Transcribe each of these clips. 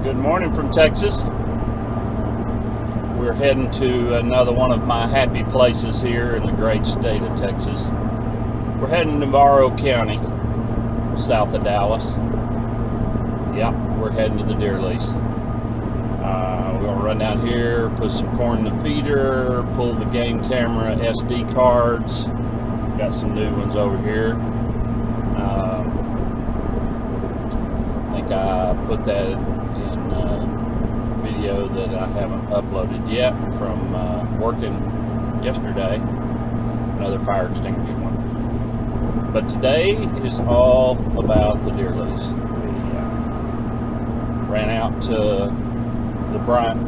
Good morning from Texas. We're heading to another one of my happy places here in the great state of Texas. We're heading to Navarro County, south of Dallas. Yep, we're heading to the deer lease. We're going to run down here, put some corn in the feeder, pull the game camera SD cards. Got some new ones over here. I think I put that in video that I haven't uploaded yet from working yesterday, another fire extinguisher one. But today is all about the deer lease. We ran out to the Bryant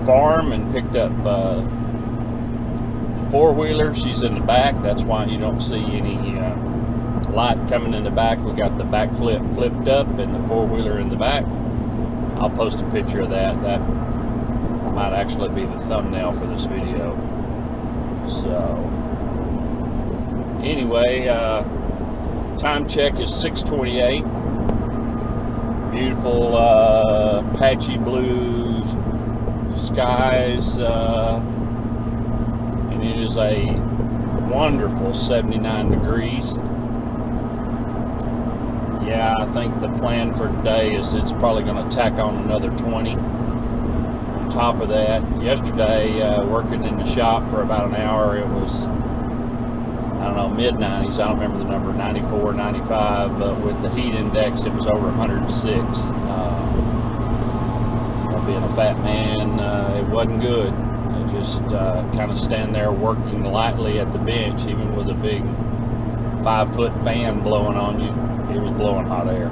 farm and picked up the four-wheeler. She's in the back, that's why you don't see any light coming in the back. We got the back flipped up and the four-wheeler in the back. I'll post a picture of that. That might actually be the thumbnail for this video. So anyway, time check is 6:28. Beautiful patchy blue skies, and it is a wonderful 79 degrees. Yeah, I think the plan for today is it's probably going to tack on another 20 on top of that. Yesterday, working in the shop for about an hour, it was, I don't know, mid-90s. I don't remember the number, 94, 95, but with the heat index, it was over 106. Being a fat man, it wasn't good. I just kind of stand there working lightly at the bench, even with a big 5-foot fan blowing on you. It was blowing hot air.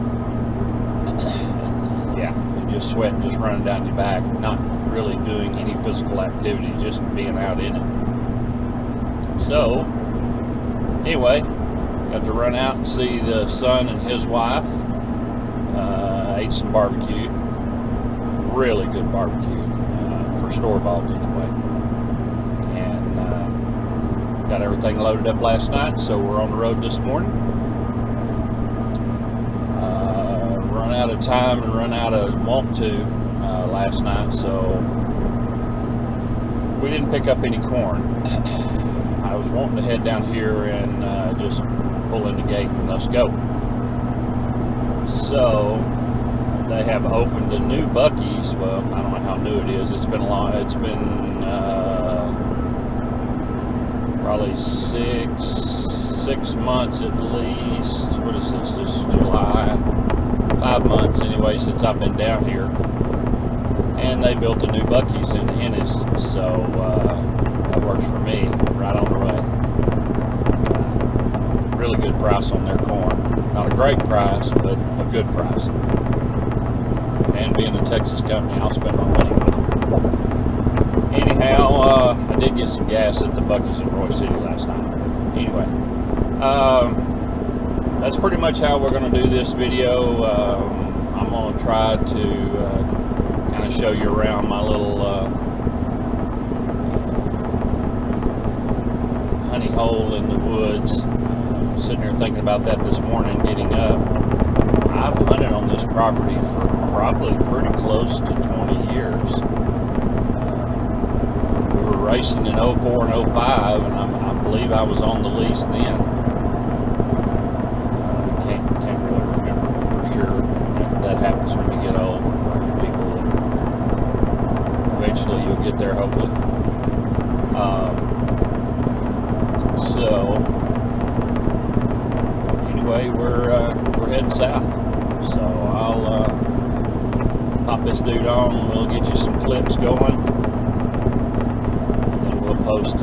Yeah, just sweating, just running down your back, not really doing any physical activity, just being out in it. So, anyway, got to run out and see the son and his wife. Ate some barbecue. Really good barbecue, for store-bought anyway. And got everything loaded up last night, so we're on the road this morning. Run out of time and run out of want to last night, so we didn't pick up any corn. I was wanting to head down here and just pull in the gate and let's go. So they have opened a new Buc-ee's. Well, I don't know how new it is. It's been probably six months at least. What is this? This is July. 5 months anyway since I've been down here, and they built a new Buc-ee's in Ennis, so that works for me. Right on the way. Really good price on their corn. Not a great price, but a good price. And being a Texas company, I'll spend my money on them. Anyhow, I did get some gas at the Buc-ee's in Roy City last night. Anyway, that's pretty much how we're going to do this video. I'm going to try to kind of show you around my little honey hole in the woods. Sitting here thinking about that this morning, getting up. I've hunted on this property for probably pretty close to 20 years. We were racing in 04 and 05, and I believe I was on the lease then. Can't really remember for sure. That happens when you get old. People, eventually you'll get there, hopefully. So anyway, we're heading south. So I'll pop this dude on, and we'll get you some clips going, and then we'll post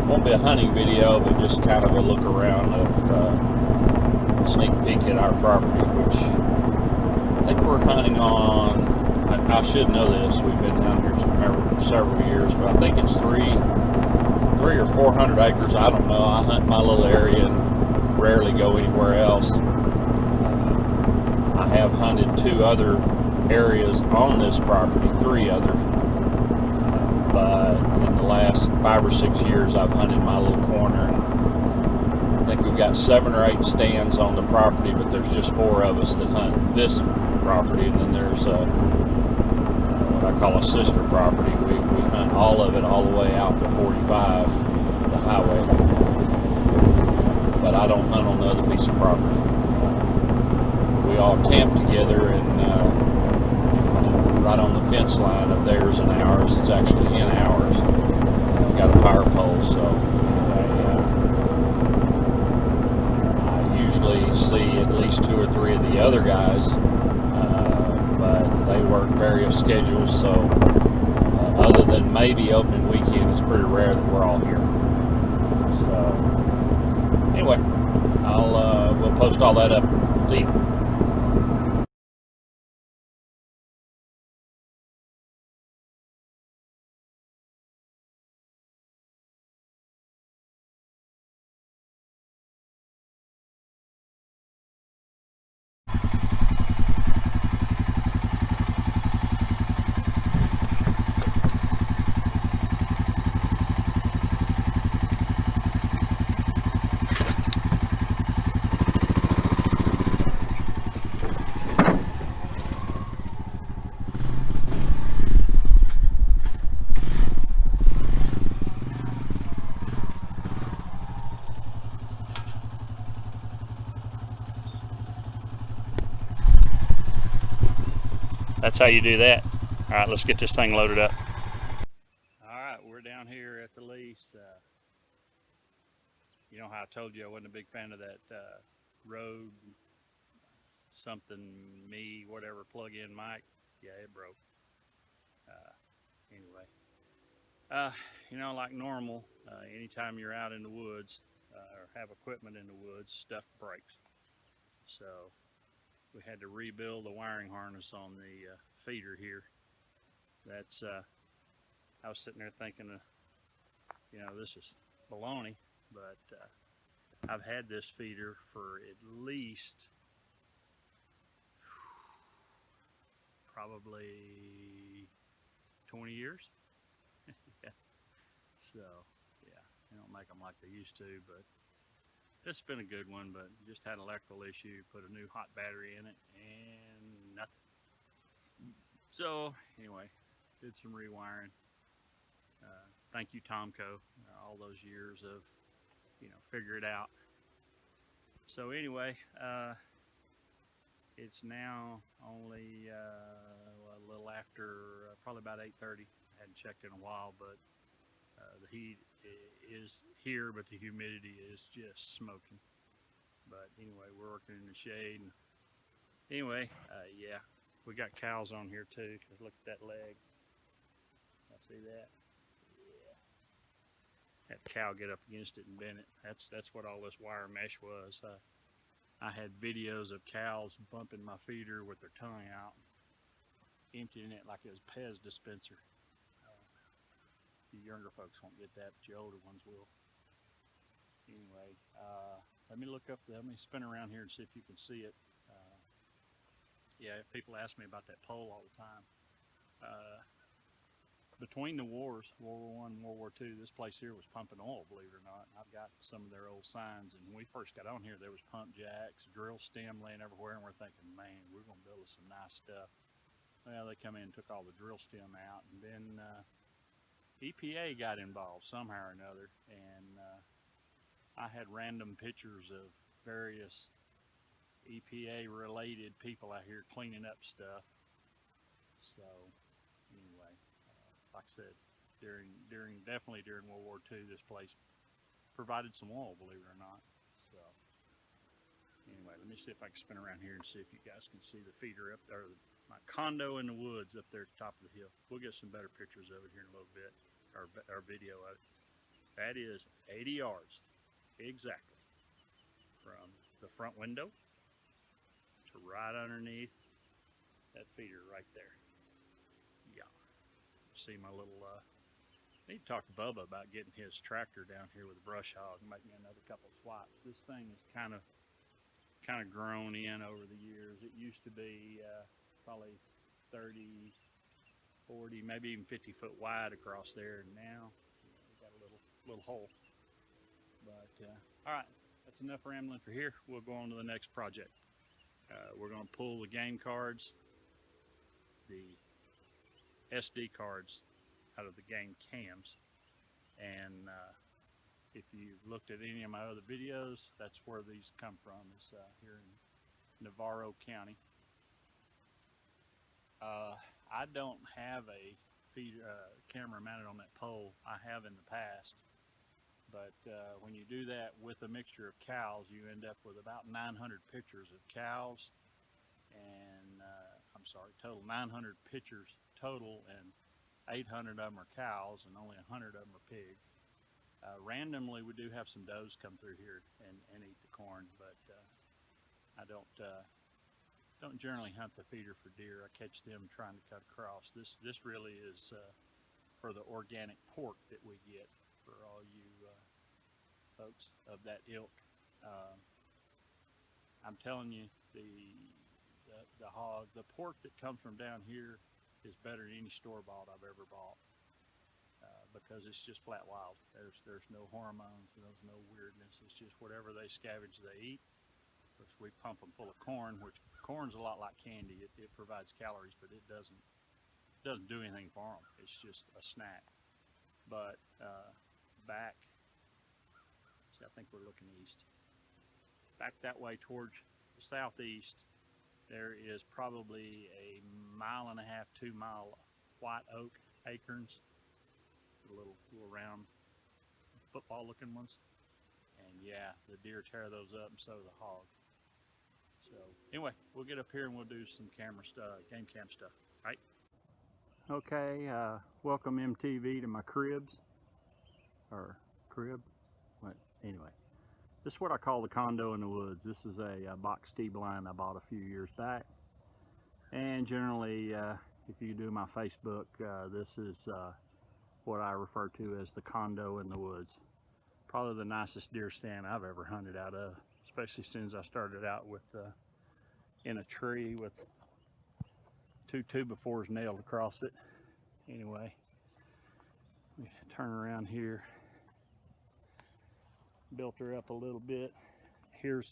won't be a hunting video, but just kind of a look around of sneak peek at our property, which I think we're hunting on. I should know this. We've been down here for several years, but I think it's 300 or 400 acres. I don't know. I hunt my little area and rarely go anywhere else. I have hunted 2 other areas on this property, 3 others, but in the last 5 or 6 years I've hunted my little corner. I think we've got 7 or 8 stands on the property, but there's just 4 of us that hunt this property, and then there's what I call a sister property. We hunt all of it all the way out to 45, the highway. But I don't hunt on the other piece of property. We all camp together and right on the fence line of theirs and ours. It's actually in ours. We've got a power pole, so I usually see at least 2 or 3 of the other guys, but they work various schedules, so other than maybe opening weekend, it's pretty rare that we're all here. So anyway, we'll post all that up. See you. That's how you do that. All right, let's get this thing loaded up. All right, we're down here at the lease. You know how I told you I wasn't a big fan of that Rode something me whatever plug-in mic? Yeah, it broke. Anyway, you know, like normal, anytime you're out in the woods or have equipment in the woods, stuff breaks. So we had to rebuild the wiring harness on the feeder here. That's I was sitting there thinking, you know, this is baloney, but I've had this feeder for at least probably 20 years. Yeah. So yeah, they don't make them like they used to, but it's been a good one. But just had an electrical issue, put a new hot battery in it, and nothing. So anyway, did some rewiring. Thank you, Tomco, all those years of, you know, figure it out. So anyway, it's now only a little after, probably about 8:30. I hadn't checked in a while, but the heat is here, but the humidity is just smoking. But anyway, we're working in the shade. And anyway, yeah, we got cows on here too, because look at that leg. I see that. Yeah. Had a cow get up against it and bend it. That's what all this wire mesh was. I had videos of cows bumping my feeder with their tongue out, emptying it like it was Pez dispenser. You younger folks won't get that, but you older ones will. Anyway, let me spin around here and see if you can see it. Yeah, people ask me about that pole all the time. Between the wars, World War I and World War II, this place here was pumping oil, believe it or not. I've got some of their old signs, and when we first got on here, there was pump jacks, drill stem laying everywhere, and we're thinking, man, we're going to build us some nice stuff. Well, they come in and took all the drill stem out, and then EPA got involved somehow or another, and I had random pictures of various EPA-related people out here cleaning up stuff. So anyway, like I said, definitely during World War II, this place provided some oil, believe it or not. So anyway, let me see if I can spin around here and see if you guys can see the feeder up there, my condo in the woods up there at the top of the hill. We'll get some better pictures of it here in a little bit, or video of it. That is 80 yards exactly from the front window to right underneath that feeder right there. Yeah. See my little, I need to talk to Bubba about getting his tractor down here with a brush hog and make me another couple of swipes. This thing is kind of grown in over the years. It used to be probably 30, 40, maybe even 50 foot wide across there, and now we got a little hole. But all right, that's enough rambling for here. We'll go on to the next project. We're going to pull the game cards, the SD cards out of the game cams, and if you looked at any of my other videos, that's where these come from, is here in Navarro County. I don't have a camera mounted on that pole. I have in the past, but when you do that with a mixture of cows, you end up with about 900 pictures of cows, and I'm sorry, total 900 pictures total, and 800 of them are cows and only 100 of them are pigs. Randomly, we do have some does come through here and eat the corn, but I don't generally hunt the feeder for deer. I catch them trying to cut across. This really is for the organic pork that we get for all you folks of that ilk. I'm telling you, the hog, the pork that comes from down here is better than any store-bought I've ever bought, because it's just flat wild. There's no hormones, there's no weirdness. It's just whatever they scavenge, they eat. Of course, we pump them full of corn, which corn's a lot like candy. It provides calories, but it doesn't do anything for them. It's just a snack. But back, see, I think we're looking east. Back that way towards the southeast, there is probably a 1.5 to 2 mile white oak acorns, the little round football looking ones. And yeah, the deer tear those up, and so do the hogs. So anyway, we'll get up here and we'll do some camera stuff, game cam stuff. All right. Okay, welcome MTV to my cribs, or crib. What? Anyway, this is what I call the condo in the woods. This is a box T-blind I bought a few years back, and generally, if you do my Facebook, this is what I refer to as the condo in the woods. Probably the nicest deer stand I've ever hunted out of, especially since I started out with in a tree with 2 2x4s nailed across it. Anyway, let me turn around here. Built her up a little bit. Here's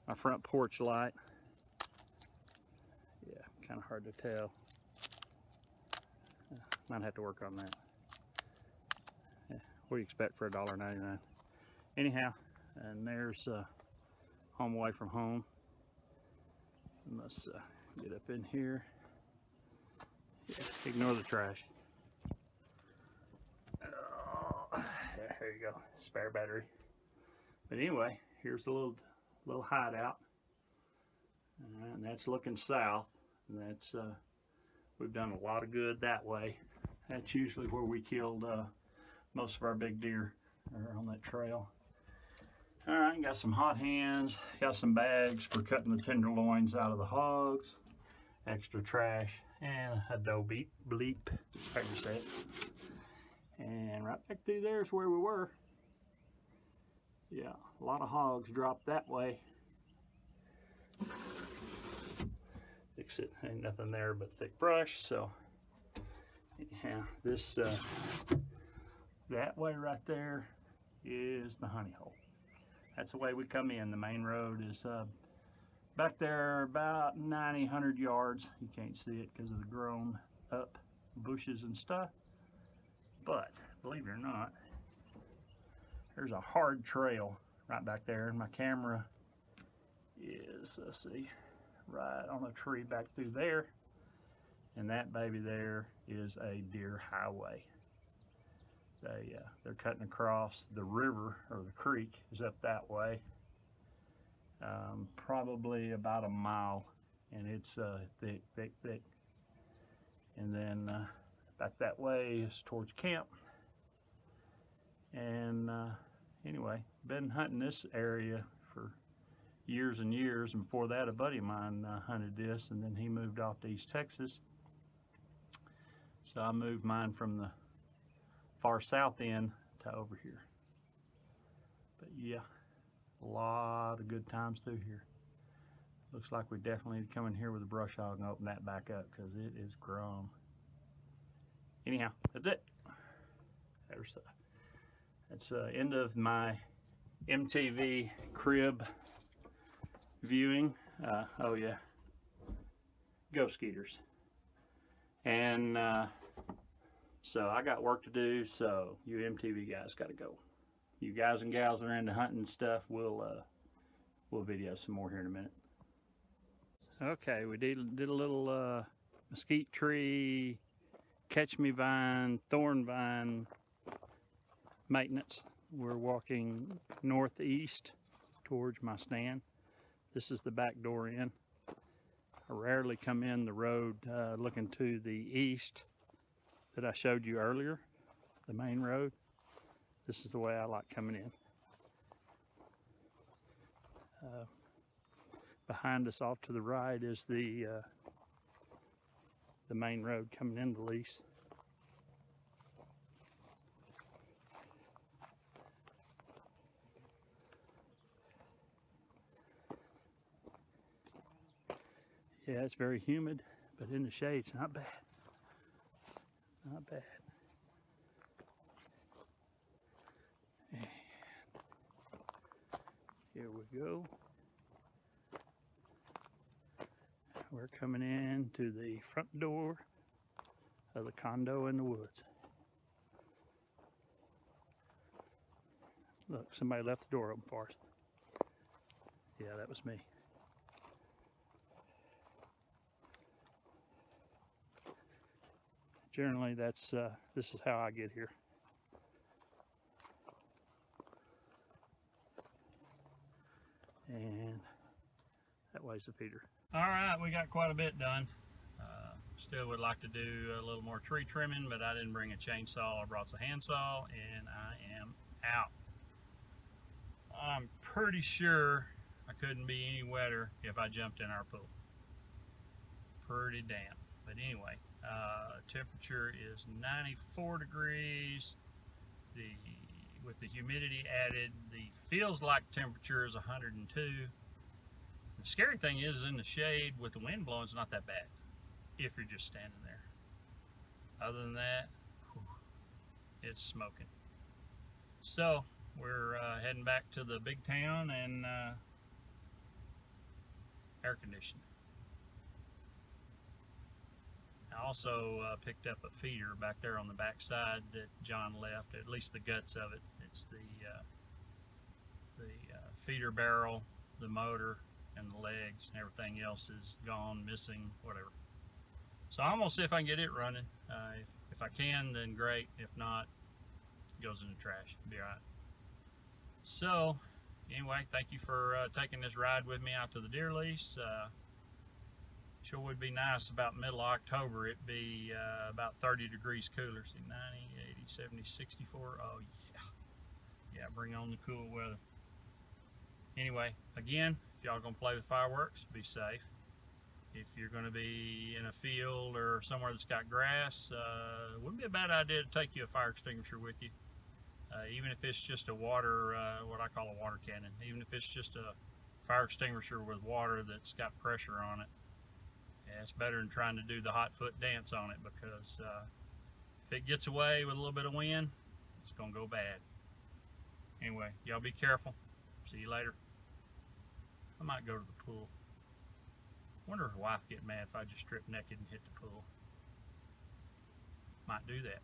my front porch light. Yeah, kind of hard to tell. Might have to work on that. Yeah, what do you expect for $1.99? Anyhow, and there's home away from home. Let's get up in here. Yeah, ignore the trash. Oh, yeah, there you go, spare battery. But anyway, here's a little hideout, and that's looking south. And that's we've done a lot of good that way. That's usually where we killed most of our big deer, are on that trail. All right, got some hot hands, got some bags for cutting the tenderloins out of the hogs, extra trash, and a doe bleep, how you say it. And right back through there is where we were. Yeah, a lot of hogs dropped that way. Fix it, ain't nothing there but thick brush. So anyhow, this that way right there is the honey hole. That's the way we come in. The main road is back there about 100 yards. You can't see it because of the grown up bushes and stuff. But believe it or not, there's a hard trail right back there, and my camera is, let's see, right on a tree back through there. And that baby there is a deer highway. They're cutting across the river, or the creek is up that way, probably about a mile, and it's thick. And then back that way is towards camp. And anyway, been hunting this area for years and years, and before that a buddy of mine hunted this, and then he moved off to East Texas, so I moved mine from the far south end to over here. But yeah, a lot of good times through here. Looks like we definitely need to come in here with a brush hog and open that back up, because it is grown. Anyhow, that's it. That's the end of my MTV crib viewing. Oh yeah, go Skeeters. And so I got work to do, so you MTV guys got to go. You guys and gals that are into hunting and stuff, we'll video some more here in a minute. Okay, we did a little mesquite tree, catch me vine, thorn vine maintenance. We're walking northeast towards my stand. This is the back door in. I rarely come in the road looking to the east that I showed you earlier, the main road. This is the way I like coming in. Behind us off to the right is the main road coming into lease. Yeah, it's very humid, but in the shade's not bad. Not bad. And here we go. We're coming in to the front door of the condo in the woods. Look, somebody left the door open for us. Yeah, that was me. Generally, this is how I get here. And that way's the feeder. All right, we got quite a bit done. Still would like to do a little more tree trimming, but I didn't bring a chainsaw. I brought a handsaw, and I am out. I'm pretty sure I couldn't be any wetter if I jumped in our pool. Pretty damp. But anyway, temperature is 94 degrees. With the humidity added, the feels like temperature is 102. The scary thing is, in the shade with the wind blowing, it's not that bad if you're just standing there. Other than that, it's smoking. So we're heading back to the big town and air conditioning. I also picked up a feeder back there on the back side that John left, at least the guts of it. It's the feeder barrel, the motor, and the legs, and everything else is gone, missing, whatever. So I'm gonna see if I can get it running. If I can, then great. If not, it goes in the trash. It'll be all right. So anyway, thank you for taking this ride with me out to the deer lease. Sure would be nice about middle of October. It'd be about 30 degrees cooler. See, 90, 80, 70, 64. Oh yeah. Yeah, bring on the cool weather. Anyway, again, if y'all gonna play with fireworks, be safe. If you're gonna be in a field or somewhere that's got grass, it wouldn't be a bad idea to take you a fire extinguisher with you. Even if it's just a water, what I call a water cannon. Even if it's just a fire extinguisher with water that's got pressure on it. Yeah, it's better than trying to do the hot foot dance on it, because if it gets away with a little bit of wind, it's gonna go bad. Anyway, y'all be careful. See you later. I might go to the pool. Wonder if her wife would get mad if I just stripped naked and hit the pool. Might do that.